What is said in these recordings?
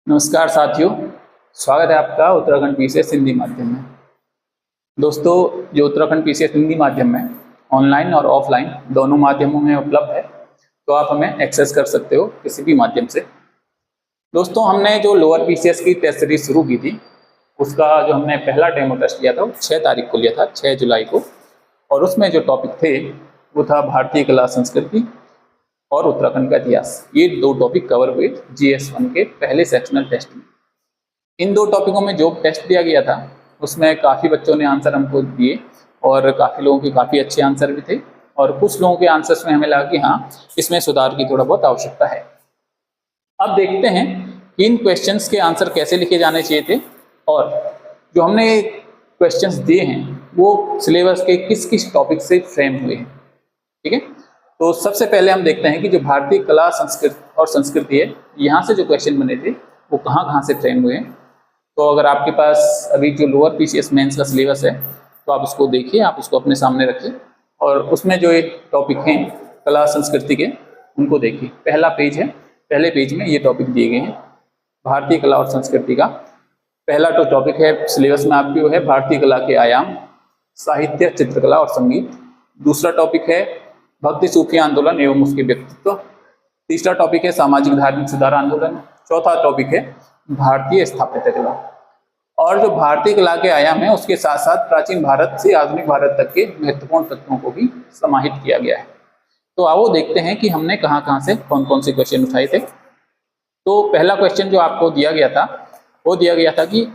नमस्कार साथियों, स्वागत है आपका उत्तराखंड पीसीएस हिंदी माध्यम में। दोस्तों, जो उत्तराखंड पीसीएस हिंदी माध्यम में ऑनलाइन और ऑफलाइन दोनों माध्यमों में उपलब्ध है, तो आप हमें एक्सेस कर सकते हो किसी भी माध्यम से। दोस्तों, हमने जो लोअर पीसीएस की टेस्ट सीरीज शुरू की थी, उसका जो हमने पहला डेमो टेस्ट लिया था वो 6 तारीख को लिया था, 6 जुलाई को। और उसमें जो टॉपिक थे वो था भारतीय कला संस्कृति और उत्तराखंड का इतिहास। ये दो टॉपिक कवर हुए GS1 के पहले सेक्शनल टेस्ट में। इन दो टॉपिकों में जो टेस्ट दिया गया था उसमें काफ़ी बच्चों ने आंसर हमको दिए और काफ़ी लोगों के काफ़ी अच्छे आंसर भी थे, और कुछ लोगों के आंसर्स में हमें लगा कि हाँ, इसमें सुधार की थोड़ा बहुत आवश्यकता है। अब देखते हैं कि इन क्वेश्चंस के आंसर कैसे लिखे जाने चाहिए थे, और जो हमने क्वेश्चंस दिए हैं वो सिलेबस के किस किस टॉपिक से फ्रेम हुए हैं। ठीक है, तो सबसे पहले हम देखते हैं कि जो भारतीय कला संस्कृति है, यहाँ से जो क्वेश्चन बने थे वो कहाँ कहाँ से फ्रेम हुए हैं। तो अगर आपके पास अभी जो लोअर पीसीएस मेंस का सिलेबस है तो आप उसको देखिए, आप उसको अपने सामने रखिए, और उसमें जो एक टॉपिक हैं कला संस्कृति के, उनको देखिए। पहला पेज है, पहले पेज में ये टॉपिक दिए गए हैं भारतीय कला और संस्कृति का। पहला तो टॉपिक है सिलेबस में आपकी, वो है भारतीय कला के आयाम, साहित्य, चित्रकला और संगीत। दूसरा टॉपिक है भक्ति सूफी आंदोलन एवं उसके व्यक्तित्व। तीसरा टॉपिक है सामाजिक धार्मिक सुधार आंदोलन। चौथा टॉपिक है भारतीय स्थापत्य कला। और जो भारतीय कला के आयाम है उसके साथ साथ प्राचीन भारत से आधुनिक भारत तक के महत्वपूर्ण तत्वों को भी समाहित किया गया है। तो आओ देखते हैं कि हमने कहाँ कहाँ से कौन कौन से क्वेश्चन उठाए थे। तो पहला क्वेश्चन जो आपको दिया गया था वो दिया गया था कि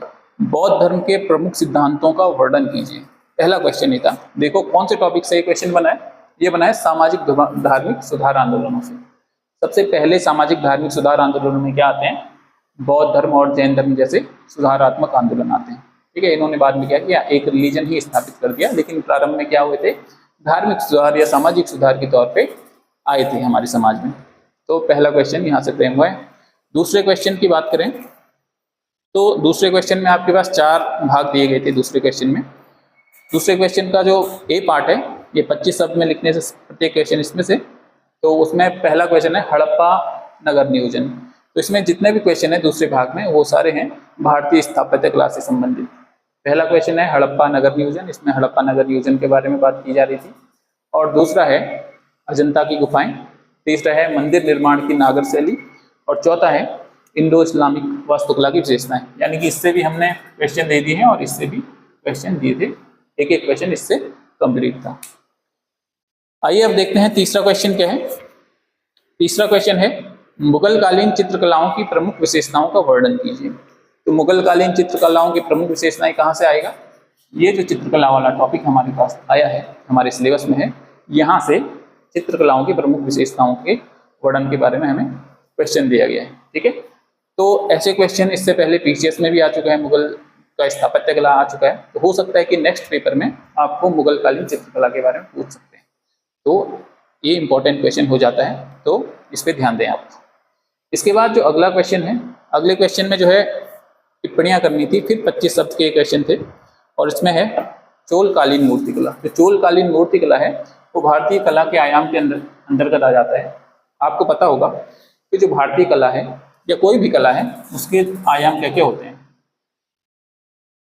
बौद्ध धर्म के प्रमुख सिद्धांतों का वर्णन कीजिए। पहला क्वेश्चन ये था। देखो कौन से टॉपिक से ये क्वेश्चन बना है, ये बना है सामाजिक धार्मिक सुधार आंदोलनों से। सबसे पहले सामाजिक धार्मिक सुधार आंदोलनों में क्या आते हैं, बौद्ध धर्म और जैन धर्म जैसे सुधारात्मक आंदोलन आते हैं। ठीक है, इन्होंने बाद में क्या किया, एक रिलीजन ही स्थापित कर दिया, लेकिन प्रारंभ में क्या हुए थे, धार्मिक सुधार या सामाजिक सुधार के तौर पे आए थे हमारे समाज में। तो पहला क्वेश्चन यहाँ से फ्रेम हुआ है। दूसरे क्वेश्चन की बात करें तो दूसरे क्वेश्चन में आपके पास 4 भाग दिए गए थे। दूसरे क्वेश्चन में, दूसरे क्वेश्चन का जो ए पार्ट है, ये 25 शब्द में लिखने से प्रत्येक क्वेश्चन इसमें से। तो उसमें पहला क्वेश्चन है हड़प्पा नगर नियोजन। तो इसमें जितने भी क्वेश्चन है दूसरे भाग में वो सारे हैं भारतीय स्थापत्य कला से संबंधित। पहला क्वेश्चन है हड़प्पा नगर नियोजन, इसमें हड़प्पा नगर नियोजन के बारे में बात की जा रही थी। और दूसरा है अजंता की गुफाएं। तीसरा है मंदिर निर्माण की नागर शैली। और चौथा है इंडो इस्लामिक वास्तुकला की विशेषताएं। यानी कि इससे भी हमने क्वेश्चन दे दिए हैं और इससे भी क्वेश्चन दिए थे, एक एक क्वेश्चन इससे कंप्लीट था। आइए अब देखते हैं तीसरा क्वेश्चन क्या है। तीसरा क्वेश्चन है मुगल कालीन चित्रकलाओं की प्रमुख विशेषताओं का वर्णन कीजिए। तो मुगल कालीन चित्रकलाओं की प्रमुख विशेषताएं कहाँ से आएगा, ये जो चित्रकला वाला टॉपिक हमारे पास आया है, हमारे सिलेबस में है, यहाँ से चित्रकलाओं की प्रमुख विशेषताओं के वर्णन के बारे में हमें क्वेश्चन दिया गया है। ठीक है, तो ऐसे क्वेश्चन इससे पहले पीसीएस में भी आ चुका है, मुगल का स्थापत्य कला आ चुका है। तो हो सकता है कि नेक्स्ट पेपर में आपको मुगल कालीन चित्रकला के बारे में पूछ सकते हैं। तो ये इंपॉर्टेंट क्वेश्चन हो जाता है, तो इस पर ध्यान दें आप। इसके बाद जो अगला क्वेश्चन है, अगले क्वेश्चन में जो है टिप्पणियां करनी थी, फिर 25 शब्द के क्वेश्चन थे, और इसमें है चोलकालीन मूर्तिकला। जो चोलकालीन मूर्तिकला है वो भारतीय कला के आयाम के अंतर्गत आ जाता है। आपको पता होगा कि जो भारतीय कला है या कोई भी कला है उसके आयाम क्या क्या होते हैं।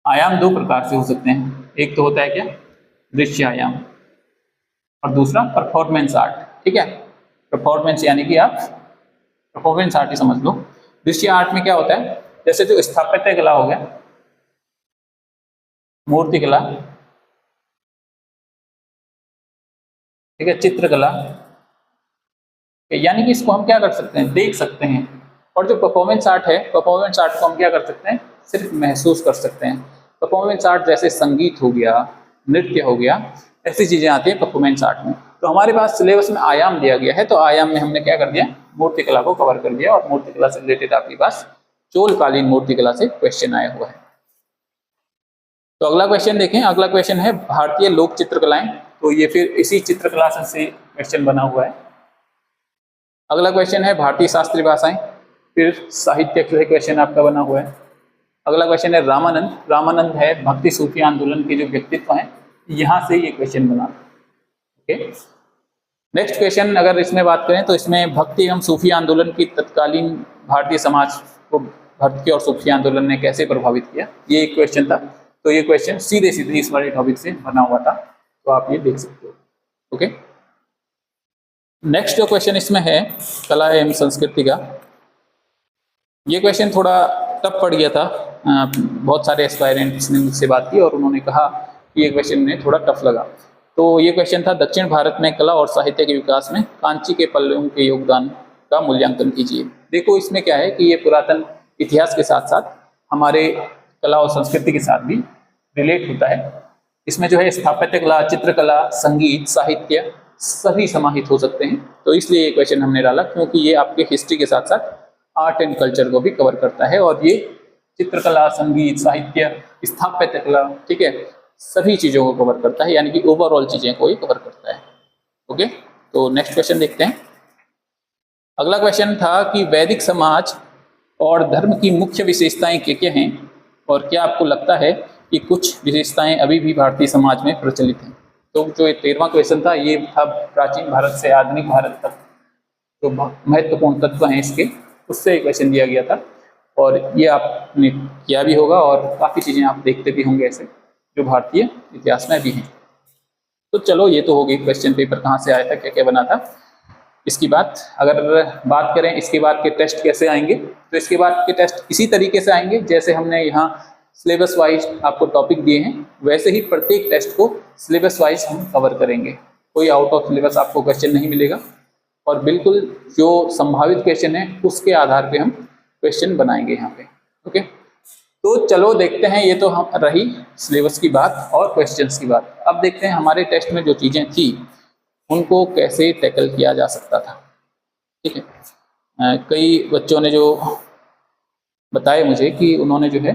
आयाम 2 प्रकार से हो सकते हैं। एक तो होता है क्या, दृश्य आयाम, और दूसरा परफॉर्मेंस आर्ट। ठीक है, परफॉर्मेंस यानी कि आप परफॉर्मेंस आर्ट ही समझ लो। दृश्य आर्ट में क्या होता है, जैसे जो स्थापत्य कला हो गया, मूर्ति कला, ठीक है, चित्रकला, यानी कि इसको हम क्या कर सकते हैं, देख सकते हैं। और जो परफॉर्मेंस आर्ट है, परफॉर्मेंस आर्ट को हम क्या कर सकते हैं, सिर्फ महसूस कर सकते हैं। परफॉर्मेंस आर्ट जैसे संगीत हो गया, नृत्य हो गया, ऐसी चीजें आती हैं परफॉर्मेंस आर्ट में। तो हमारे पास सिलेबस में आयाम दिया गया है, तो आयाम में हमने क्या कर दिया, मूर्तिकला को कवर कर दिया, और मूर्तिकला से रिलेटेड आपके पास चोलकालीन मूर्तिकला से क्वेश्चन आया हुआ है। तो अगला क्वेश्चन देखें। अगला क्वेश्चन है भारतीय लोक चित्रकलाएं। तो ये फिर इसी चित्रकला से क्वेश्चन बना हुआ है। अगला क्वेश्चन है भारतीय शास्त्रीय भाषाएं, फिर साहित्य से क्वेश्चन आपका बना हुआ है। अगला क्वेश्चन है रामानंद। रामानंद है भक्ति सूफी आंदोलन के जो व्यक्तित्व हैं, यहाँ से ये क्वेश्चन बना। ओके, नेक्स्ट क्वेश्चन अगर इसमें बात करें तो इसमें भक्ति एवं सूफी आंदोलन की तत्कालीन भारतीय समाज को भक्ति और सूफी आंदोलन ने कैसे प्रभावित किया, ये एक क्वेश्चन था। तो ये क्वेश्चन सीधे सीधे इस वाले टॉपिक से बना हुआ था, तो आप ये देख सकते हो। ओके, नेक्स्ट जो क्वेश्चन इसमें है कला एवं संस्कृति का, ये क्वेश्चन थोड़ा टफ पड़ गया था। बहुत सारे एस्पायरेंट्स ने मुझसे बात की और उन्होंने कहा कि ये क्वेश्चन उन्हें थोड़ा टफ लगा। तो ये क्वेश्चन था, दक्षिण भारत में कला और साहित्य के विकास में कांची के पल्लवों के योगदान का मूल्यांकन कीजिए। देखो इसमें क्या है कि ये पुरातन इतिहास के साथ साथ हमारे कला और संस्कृति के साथ भी रिलेट होता है। इसमें जो है स्थापत्य कला, चित्रकला, संगीत, साहित्य सभी समाहित हो सकते हैं। तो इसलिए ये क्वेश्चन हमने डाला क्योंकि ये आपके हिस्ट्री के साथ साथ आर्ट एंड कल्चर को भी कवर करता है और ये चित्रकला, संगीत, साहित्य, स्थापत्य कला, ठीक है, सभी चीज़ों को कवर करता है, यानी कि ओवरऑल चीज़ें को ये कवर करता है। ओके, तो नेक्स्ट क्वेश्चन देखते हैं। अगला क्वेश्चन था कि वैदिक समाज और धर्म की मुख्य विशेषताएं क्या हैं और क्या आपको लगता है कि कुछ विशेषताएं अभी भी भारतीय समाज में प्रचलित हैं। तो जो ये 13वां क्वेश्चन था ये था प्राचीन भारत से आधुनिक भारत तक जो महत्वपूर्ण तत्व हैं इसके, उससे क्वेश्चन दिया गया था और ये आपने किया भी होगा और काफ़ी चीज़ें आप देखते भी होंगे ऐसे जो भारतीय इतिहास में भी हैं। तो चलो ये तो हो गई क्वेश्चन पेपर कहाँ से आया था, क्या क्या बना था। इसकी बात करें इसके बाद के टेस्ट कैसे आएंगे, तो इसके बाद के टेस्ट इसी तरीके से आएंगे जैसे हमने यहाँ सिलेबस वाइज आपको टॉपिक दिए हैं, वैसे ही प्रत्येक टेस्ट को सिलेबस वाइज हम कवर करेंगे। कोई आउट ऑफ सिलेबस आपको क्वेश्चन नहीं मिलेगा और बिल्कुल जो संभावित क्वेश्चन है उसके आधार पे हम क्वेश्चन बनाएंगे यहाँ पे। ओके, तो चलो देखते हैं, ये तो हम रही सिलेबस की बात और क्वेश्चंस की बात। अब देखते हैं हमारे टेस्ट में जो चीज़ें थी उनको कैसे टैकल किया जा सकता था। ठीक है, कई बच्चों ने जो बताया मुझे कि उन्होंने जो है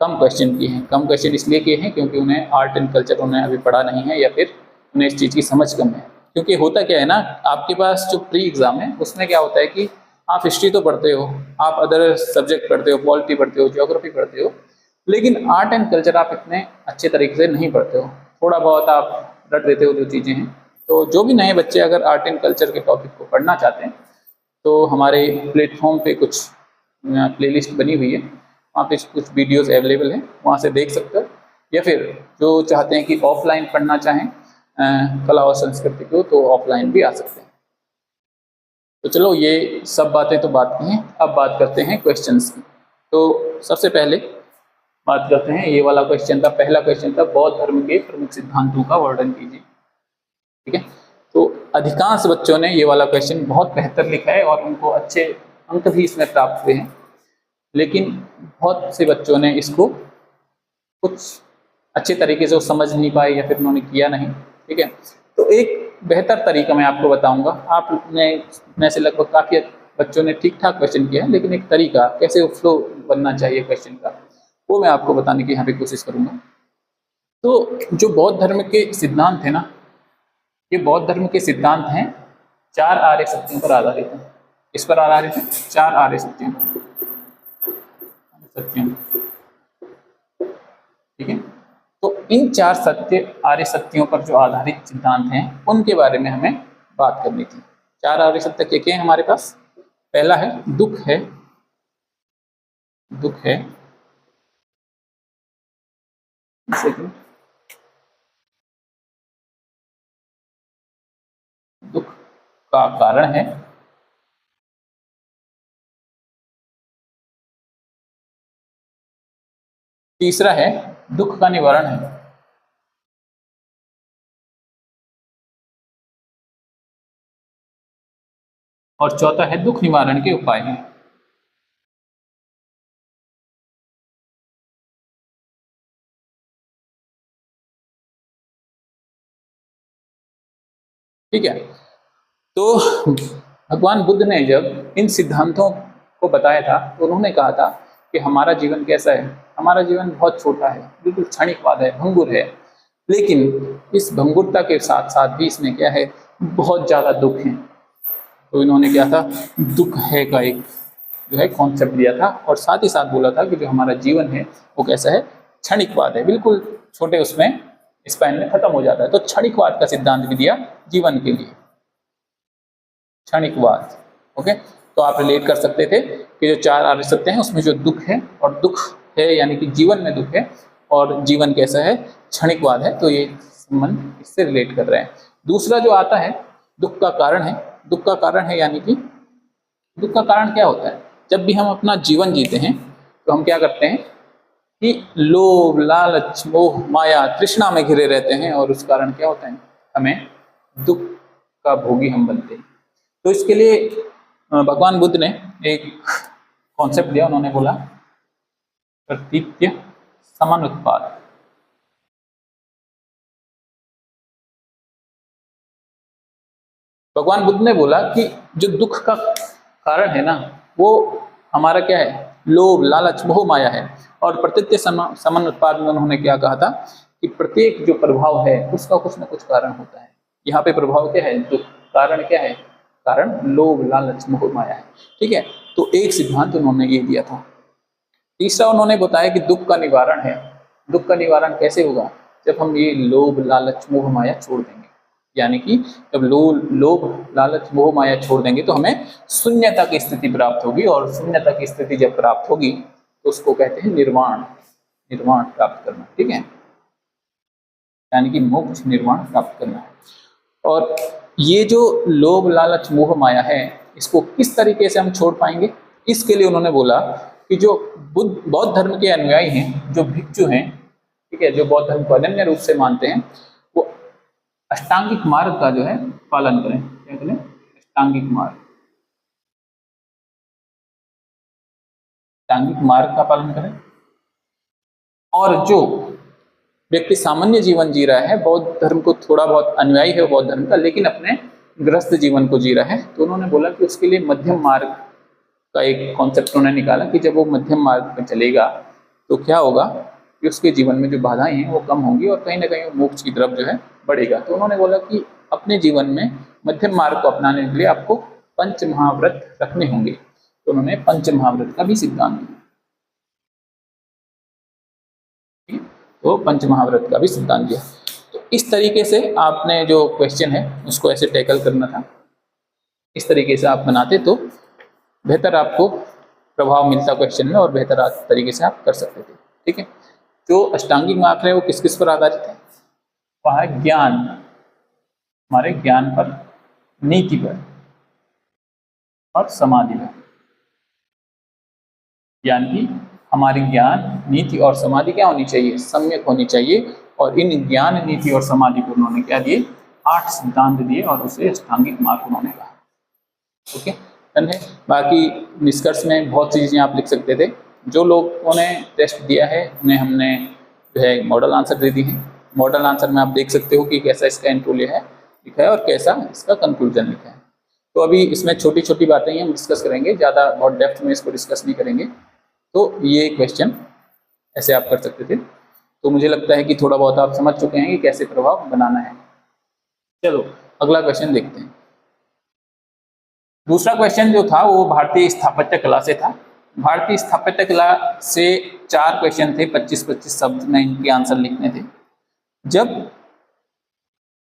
कम क्वेश्चन किए हैं। कम क्वेश्चन इसलिए किए हैं क्योंकि उन्हें आर्ट एंड कल्चर उन्हें अभी पढ़ा नहीं है या फिर उन्हें इस चीज़ की समझ कम है। क्योंकि होता क्या है ना, आपके पास जो प्री एग्ज़ाम है उसमें क्या होता है कि आप हिस्ट्री तो पढ़ते हो, आप अदर सब्जेक्ट पढ़ते हो, पॉलिटी पढ़ते हो, ज्योग्राफी पढ़ते हो, लेकिन आर्ट एंड कल्चर आप इतने अच्छे तरीके से नहीं पढ़ते हो। थोड़ा बहुत आप रट देते हो जो चीज़ें हैं। तो जो भी नए बच्चे अगर आर्ट एंड कल्चर के टॉपिक को पढ़ना चाहते हैं तो हमारे प्लेटफॉर्म पे कुछ प्लेलिस्ट बनी हुई है, वहाँ पे कुछ वीडियोस अवेलेबल हैं, वहाँ से देख सकते हो। या फिर जो चाहते हैं कि ऑफलाइन पढ़ना चाहें कला और संस्कृति को, तो ऑफलाइन भी आ सकते हैं। तो चलो ये सब बातें तो बात की हैं, अब बात करते हैं क्वेश्चंस की। तो सबसे पहले बात करते हैं, ये वाला क्वेश्चन था, पहला क्वेश्चन था, बौद्ध धर्म के प्रमुख सिद्धांतों का वर्णन कीजिए। ठीक है, तो अधिकांश बच्चों ने ये वाला क्वेश्चन बहुत बेहतर लिखा है और उनको अच्छे अंक भी इसमें प्राप्त हुए हैं, लेकिन बहुत से बच्चों ने इसको कुछ अच्छे तरीके से समझ नहीं पाए या फिर उन्होंने किया नहीं। ठीक है, तो एक बेहतर तरीका मैं आपको बताऊंगा। आपने में से लगभग काफ़ी बच्चों ने ठीक ठाक क्वेश्चन किया है, लेकिन एक तरीका कैसे फ्लो बनना चाहिए क्वेश्चन का, वो मैं आपको बताने की यहाँ पे कोशिश करूँगा। तो जो बौद्ध धर्म के सिद्धांत है ना, ये बौद्ध धर्म के सिद्धांत हैं 4 आर्य सत्यों पर आधारित हैं। इस पर आधारित है 4 आर्य सत्यों। ठीक है, तो इन 4 आर्य सत्यों पर जो आधारित सिद्धांत हैं उनके बारे में हमें बात करनी थी। 4 आर्य सत्य क्या हैं हमारे पास? पहला है दुख है, दुख है, दुख का कारण है, तीसरा है दुख का निवारण है, और चौथा है दुख निवारण के उपाय हैं। ठीक है, तो भगवान बुद्ध ने जब इन सिद्धांतों को बताया था तो उन्होंने कहा था कि हमारा जीवन कैसा है, हमारा जीवन बहुत छोटा है, बिल्कुल क्षणिकवाद है, भंगुर है, लेकिन इस भंगुरता के साथ साथ भी इसमें क्या है, बहुत ज़्यादा दुख है। तो इन्होंने क्या था, दुख है का एक जो है कॉन्सेप्ट दिया था और साथ ही साथ बोला था कि जो हमारा जीवन है वो कैसा है, क्षणिकवाद है, बिल्कुल छोटे उसमें स्पैन में खत्म हो जाता है। तो क्षणिकवाद का सिद्धांत भी दिया जीवन के लिए, क्षणिकवाद। ओके, तो आप रिलेट कर सकते थे कि जो 4 आर्य सत्य हैं उसमें जो दुख है, और दुख है यानी कि जीवन में दुख है, और जीवन कैसा है, क्षणिकवाद है, तो ये संबंध इससे रिलेट कर रहे हैं। दूसरा जो आता है दुख का कारण है। दुख का कारण है यानी कि दुख का कारण क्या होता है, जब भी हम अपना जीवन जीते हैं तो हम क्या करते हैं कि लोभ, लालच, मोह, माया, तृष्णा में घिरे रहते हैं, और उस कारण क्या होता है, हमें दुख का भोगी हम बनते हैं। तो इसके लिए भगवान बुद्ध ने एक कॉन्सेप्ट दिया, उन्होंने बोला प्रतीक्य समानुत्पाद। भगवान बुद्ध ने बोला कि जो दुख का कारण है ना, वो हमारा क्या है, लोभ, लालच, मोह, माया है। और प्रतीक्य समानुत्पाद में उन्होंने क्या कहा था कि प्रत्येक जो प्रभाव है उसका कुछ ना कुछ कारण होता है। यहाँ पे प्रभाव क्या है, दुख, कारण क्या है, कारण लोभ, लालच, मोह, माया है। ठीक है, तो एक सिद्धांत उन्होंने ये दिया था। तीसरा उन्होंने बताया कि दुख का निवारण है। दुख का निवारण कैसे होगा, जब हम ये लोभ, लालच, मोह, माया छोड़ देंगे। यानी कि जब लोभ, लालच, मोह, माया छोड़ देंगे तो हमें शून्यता की स्थिति प्राप्त होगी, और शून्यता की स्थिति जब प्राप्त होगी तो उसको कहते हैं निर्वाण। निर्वाण प्राप्त करना, ठीक है, यानी कि मोक्ष, निर्वाण प्राप्त करना है। और ये जो लोभ, लालच, मोह, माया है, इसको किस तरीके से हम छोड़ पाएंगे, इसके लिए उन्होंने बोला कि जो बौद्ध धर्म के अनुयायी हैं, जो भिक्षु हैं, ठीक है, जो बौद्ध धर्म को अनन्य रूप से मानते हैं, वो अष्टांगिक मार्ग का जो है पालन करें। क्या करें, अष्टांगिक मार्ग, अष्टांगिक मार्ग का पालन करें। और जो व्यक्ति सामान्य जीवन जी रहा है, बौद्ध धर्म को थोड़ा बहुत अनुयायी है बौद्ध धर्म का, लेकिन अपने गृहस्थ जीवन को जी रहा है, तो उन्होंने बोला कि उसके लिए मध्यम मार्ग का एक कॉन्सेप्ट उन्होंने निकाला कि जब वो मध्यम मार्ग पर चलेगा तो क्या होगा कि उसके जीवन में जो बाधाएं हैं वो कम होंगी, और कहीं ना कहीं वो मोक्ष की तरफ जो है बढ़ेगा। तो उन्होंने बोला कि अपने जीवन में मध्यम मार्ग को अपनाने के लिए आपको पंच महाव्रत रखने होंगे। तो उन्होंने पंच महाव्रत का भी सिद्धांत दिया। तो पंच महाव्रत का भी सिद्धांत दिया। तो इस तरीके से आपने जो क्वेश्चन है उसको ऐसे टैकल करना था। इस तरीके से आप बनाते तो बेहतर आपको प्रभाव मिलता क्वेश्चन में, और बेहतर तरीके से आप कर सकते थे। ठीक है, जो अष्टांगिक मार्ग है वो किस किस पर आधारित है, वह है ज्ञान, हमारे ज्ञान पर, नीति पर और समाधि पर। यानी कि हमारी ज्ञान, नीति और समाधि क्या होनी चाहिए, सम्यक होनी चाहिए। और इन ज्ञान, नीति और समाधि को उन्होंने क्या दिए, 8 सिद्धांत दिए, और उसे अष्टांगिक मार्ग उन्होंने कहा। ओके, डन है। बाकी निष्कर्ष में बहुत सी चीज़ें आप लिख सकते थे। जो लोगों ने टेस्ट दिया है उन्हें हमने जो है मॉडल आंसर दे दी है। मॉडल आंसर में आप देख सकते हो कि कैसा इसका इंट्रो लिखा है और कैसा इसका कंक्लूजन लिखा है। तो अभी इसमें छोटी छोटी बातें ही हम डिस्कस करेंगे, ज़्यादा बहुत डेप्थ में इसको डिस्कस नहीं करेंगे। तो ये क्वेश्चन ऐसे आप कर सकते थे। तो मुझे लगता है कि थोड़ा बहुत आप समझ चुके हैं कि कैसे प्रभाव बनाना है। चलो अगला क्वेश्चन देखते हैं। दूसरा क्वेश्चन जो था वो भारतीय स्थापत्य कला से था। भारतीय स्थापत्य कला से 4 क्वेश्चन थे, 25-25 शब्द में इनके आंसर लिखने थे। जब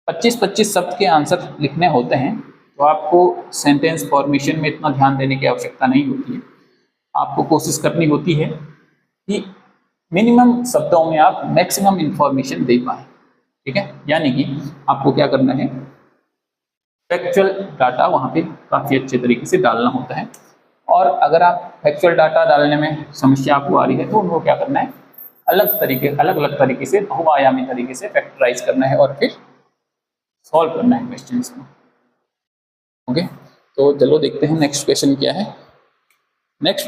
25-25 शब्द के आंसर लिखने होते हैं तो आपको सेंटेंस फॉर्मेशन में इतना ध्यान देने की आवश्यकता नहीं होती है। आपको कोशिश करनी होती है कि मिनिमम शब्दों में आप मैक्सिमम इंफॉर्मेशन दे पाएँ। ठीक है, यानी कि आपको क्या करना है, फैक्चुअल डाटा वहाँ पे काफ़ी अच्छे तरीके से डालना होता है। और अगर आप फैक्चुअल डाटा डालने में समस्या आपको आ रही है तो उनको क्या करना है, अलग अलग तरीके से, बहुआयामी तरीके से फैक्टराइज करना है और फिर सॉल्व करना है क्वेश्चंस को। ओके, तो चलो देखते हैं नेक्स्ट क्वेश्चन क्या है। नेक्स्ट